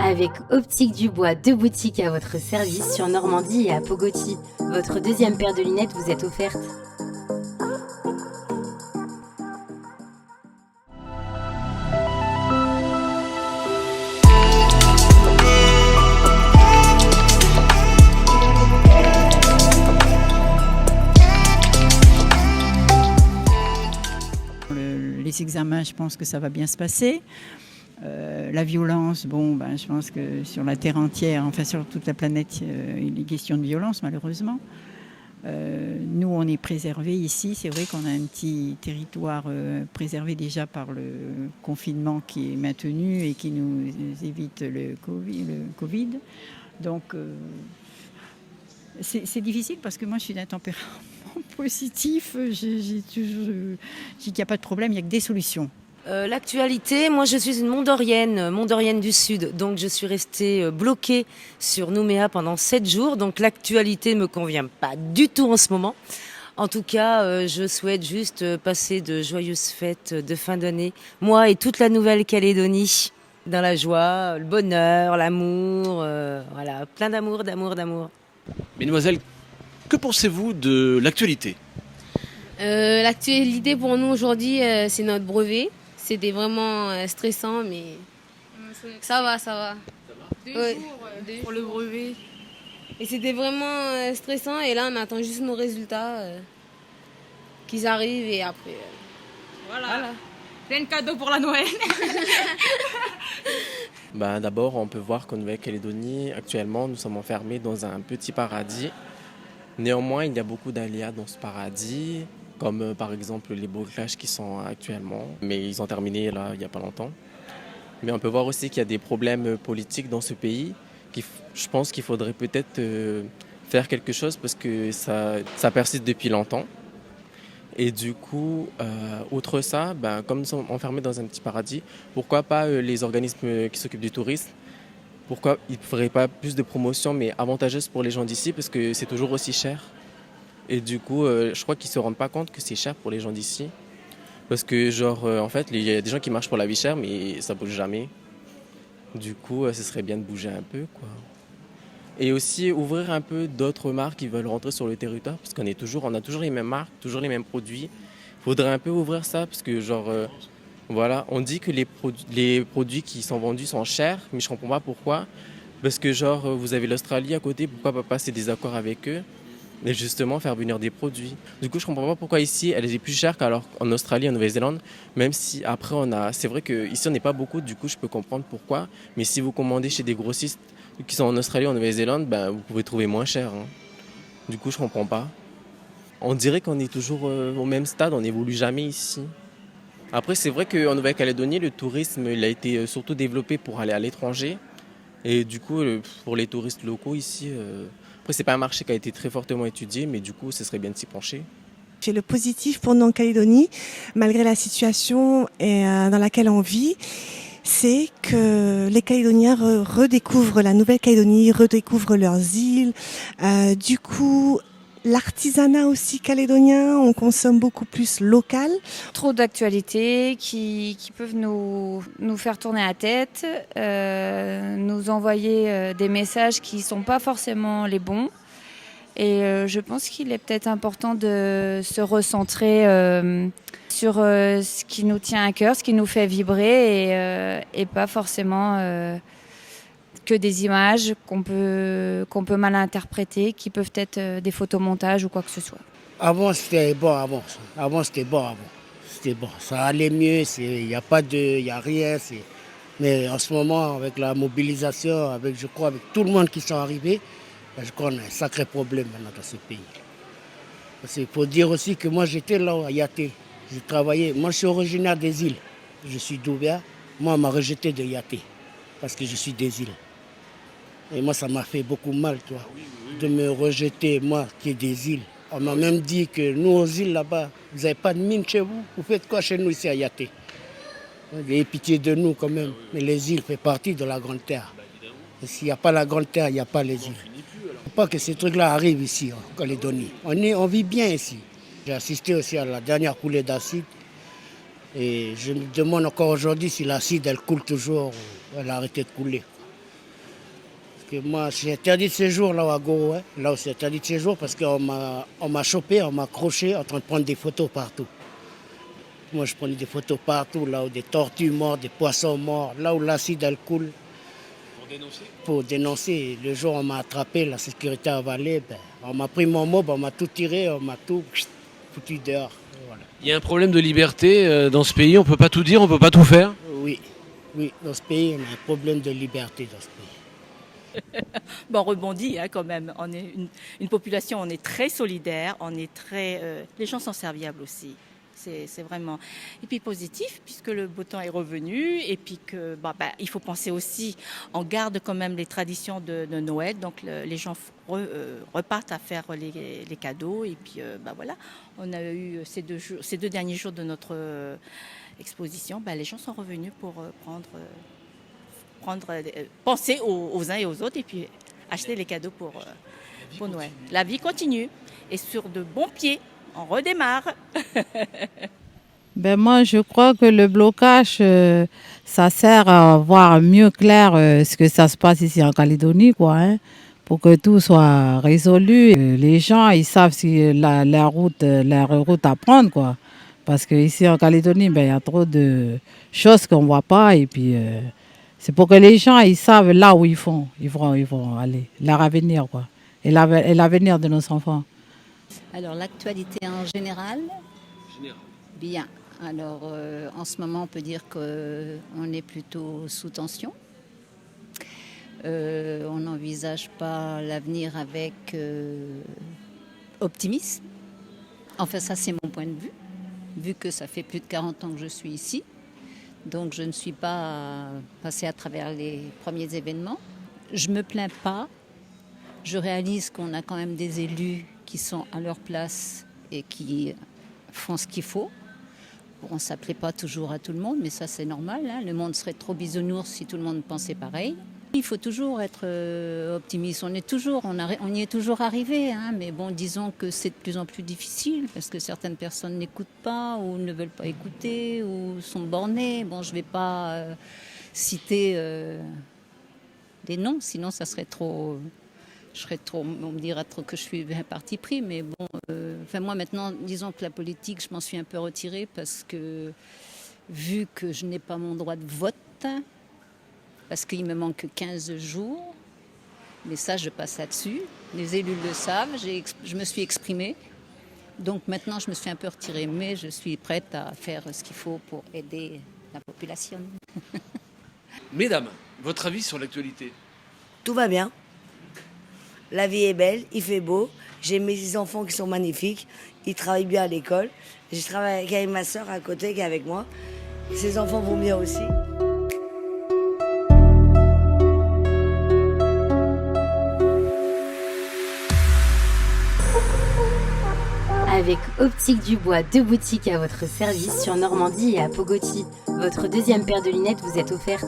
Avec Optique Dubois, 2 boutiques à votre service sur Normandie et à Pogoti. Votre deuxième paire de lunettes vous est offerte. Les examens, je pense que ça va bien se passer. La violence, je pense que sur la Terre entière, enfin sur toute la planète, il est question de violence malheureusement. Nous, on est préservés ici. C'est vrai qu'on a un petit territoire préservé déjà par le confinement qui est maintenu et qui nous évite le Covid. Donc, c'est difficile parce que moi, je suis d'un tempérament positif. J'ai dit qu'il n'y a pas de problème, il n'y a que des solutions. L'actualité, moi je suis une Mondorienne du Sud, donc je suis restée bloquée sur Nouméa pendant 7 jours, donc l'actualité ne me convient pas du tout en ce moment. En tout cas, je souhaite juste passer de joyeuses fêtes de fin d'année, moi et toute la Nouvelle-Calédonie, dans la joie, le bonheur, l'amour, voilà, plein d'amour. Mesdemoiselles, que pensez-vous de l'actualité ? L'actualité pour nous aujourd'hui, c'est notre brevet. C'était vraiment stressant, mais ça va. Deux jours pour le brevet. Et c'était vraiment stressant. Et là, on attend juste nos résultats qu'ils arrivent. Et après, voilà. C'est un cadeau pour la Noël. D'abord, on peut voir qu'en Nouvelle-Calédonie, actuellement, nous sommes enfermés dans un petit paradis. Néanmoins, il y a beaucoup d'aléas dans ce paradis, comme par exemple les blocages qui sont actuellement, mais ils ont terminé là il n'y a pas longtemps. Mais on peut voir aussi qu'il y a des problèmes politiques dans ce pays. Je pense qu'il faudrait peut-être faire quelque chose parce que ça persiste depuis longtemps. Et du coup, outre ça, comme nous sommes enfermés dans un petit paradis, pourquoi pas les organismes qui s'occupent du tourisme? Pourquoi ils ne feraient pas plus de promotions mais avantageuses pour les gens d'ici parce que c'est toujours aussi cher. Et du coup, je crois qu'ils ne se rendent pas compte que c'est cher pour les gens d'ici. Parce que en fait, il y a des gens qui marchent pour la vie chère mais ça ne bouge jamais. Du coup, ce serait bien de bouger un peu, quoi. Et aussi ouvrir un peu d'autres marques qui veulent rentrer sur le territoire parce qu'on a toujours les mêmes marques, toujours les mêmes produits. Il faudrait un peu ouvrir ça parce que voilà, on dit que les produits qui sont vendus sont chers, mais je ne comprends pas pourquoi. Parce que vous avez l'Australie à côté, pourquoi pas passer des accords avec eux et justement faire venir des produits. Du coup, je ne comprends pas pourquoi ici, elle est plus chère qu'en Australie, en Nouvelle-Zélande. Même si après, c'est vrai qu'ici, on n'est pas beaucoup, du coup, je peux comprendre pourquoi. Mais si vous commandez chez des grossistes qui sont en Australie ou en Nouvelle-Zélande, vous pouvez trouver moins cher. Du coup, je ne comprends pas. On dirait qu'on est toujours au même stade, on n'évolue jamais ici. Après, c'est vrai qu'en Nouvelle-Calédonie, le tourisme il a été surtout développé pour aller à l'étranger. Et du coup, pour les touristes locaux ici, après, ce n'est pas un marché qui a été très fortement étudié, mais du coup, ce serait bien de s'y pencher. J'ai le positif pour Nouvelle-Calédonie, malgré la situation dans laquelle on vit, c'est que les Calédoniens redécouvrent la Nouvelle-Calédonie, redécouvrent leurs îles. Du coup, l'artisanat aussi calédonien, on consomme beaucoup plus local. Trop d'actualités qui peuvent nous faire tourner la tête, nous envoyer des messages qui ne sont pas forcément les bons. Et je pense qu'il est peut-être important de se recentrer sur ce qui nous tient à cœur, ce qui nous fait vibrer et pas forcément que des images qu'on peut mal interpréter, qui peuvent être des photomontages ou quoi que ce soit. Avant, c'était bon. C'était bon. Ça allait mieux. Il n'y a rien. Mais en ce moment, avec la mobilisation, avec tout le monde qui sont arrivés, je crois qu'on a un sacré problème maintenant dans ce pays. Il faut dire aussi que moi, j'étais là à Yaté. J'ai travaillé. Moi, je suis originaire des îles. Je suis d'Ouvert. Moi, on m'a rejeté de Yaté parce que je suis des îles. Et moi, ça m'a fait beaucoup mal, de me rejeter, moi, qui est des îles. On m'a même dit que nous, aux îles, là-bas, vous n'avez pas de mine chez vous. Vous faites quoi chez nous, ici, à Yaté? Ayez pitié de nous, quand même. Mais les îles font partie de la Grande Terre. Et s'il n'y a pas la Grande Terre, il n'y a pas les îles. Il ne faut pas que ces trucs-là arrivent ici, en Calédonie. On vit bien ici. J'ai assisté aussi à la dernière coulée d'acide. Et je me demande encore aujourd'hui si l'acide, elle coule toujours ou elle a arrêté de couler. que moi, j'ai interdit de séjour là à Goro, hein. Là où c'est interdit de séjour parce qu'on m'a chopé, on m'a accroché en train de prendre des photos partout. Moi, je prenais des photos partout, là où des tortues mortes, des poissons morts, là où l'acide elle coule. Pour dénoncer? Pour dénoncer. Le jour où on m'a attrapé, la sécurité avalée, on m'a pris mon mot, on m'a tout tiré, on m'a tout foutu dehors. Voilà. Il y a un problème de liberté dans ce pays, on ne peut pas tout dire, on ne peut pas tout faire. Oui, dans ce pays, on a un problème de liberté dans ce pays. On rebondit quand même. On est une population, on est très solidaire, on est très. Les gens sont serviables aussi. C'est vraiment. Et puis positif, puisque le beau temps est revenu, et puis que il faut penser aussi, on garde quand même les traditions de Noël, donc les gens repartent à faire les cadeaux, et puis voilà. On a eu ces 2 derniers jours de notre exposition, les gens sont revenus pour penser aux uns et aux autres, et puis acheter les cadeaux pour Noël. La vie continue, et sur de bons pieds. On redémarre. Moi, je crois que le blocage, ça sert à voir mieux clair ce que ça se passe ici en Calédonie, pour que tout soit résolu. Les gens, ils savent si la route à prendre, Parce qu'ici en Calédonie, il y a trop de choses qu'on ne voit pas. Et puis, c'est pour que les gens, ils savent là où ils vont aller, leur avenir, et l'avenir de nos enfants. Alors, l'actualité en général. Bien. Alors, en ce moment, on peut dire qu'on est plutôt sous tension. On n'envisage pas l'avenir avec optimisme. Enfin, ça, c'est mon point de vue, vu que ça fait plus de 40 ans que je suis ici. Donc, je ne suis pas passée à travers les premiers événements. Je ne me plains pas. Je réalise qu'on a quand même des élus qui sont à leur place et qui font ce qu'il faut. On ne s'appelait pas toujours à tout le monde, mais ça c'est normal. Le monde serait trop bisounours si tout le monde pensait pareil. Il faut toujours être optimiste. On y est toujours arrivé, mais bon, disons que c'est de plus en plus difficile parce que certaines personnes n'écoutent pas ou ne veulent pas écouter ou sont bornées. Bon, je ne vais pas citer des noms, sinon ça serait trop... on me dira trop que je suis un parti pris, mais bon, moi maintenant, disons que la politique, je m'en suis un peu retirée parce que, vu que je n'ai pas mon droit de vote, parce qu'il me manque 15 jours, mais ça, je passe là-dessus. Les élus le savent, je me suis exprimée, donc maintenant, je me suis un peu retirée, mais je suis prête à faire ce qu'il faut pour aider la population. Mesdames, votre avis sur l'actualité? Tout va bien. La vie est belle, il fait beau. J'ai mes enfants qui sont magnifiques. Ils travaillent bien à l'école. Je travaille avec ma soeur à côté qui est avec moi. Ses enfants vont bien aussi. Avec Optique Dubois, 2 boutiques à votre service sur Normandie et à Pogoti. Votre deuxième paire de lunettes vous est offerte.